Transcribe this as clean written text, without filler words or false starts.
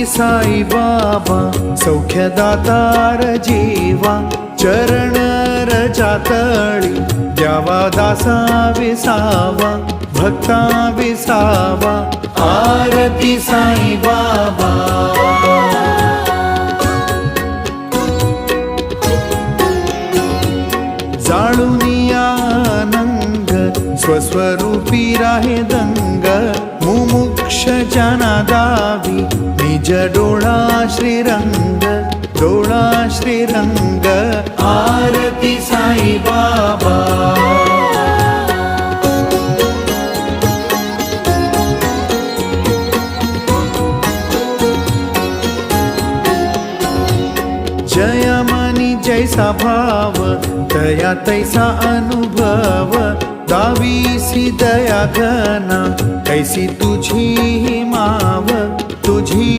साई बाबा सौख्यदातार जीवा चरण रजातळी द्यावा दासा विसावा भक्ता विसावा आरती साई बाबा जाळूनी आनंद स्वस्वरूपी राहे दंग मुमुक्ष जना दावी निज डोळा श्रीरंग डोळा श्रीरंग आरती साई बाबा जय मनी जैसा भाव दया तैसा अनुभव दावीसी दया घना ऐसी तुझी माव तुझी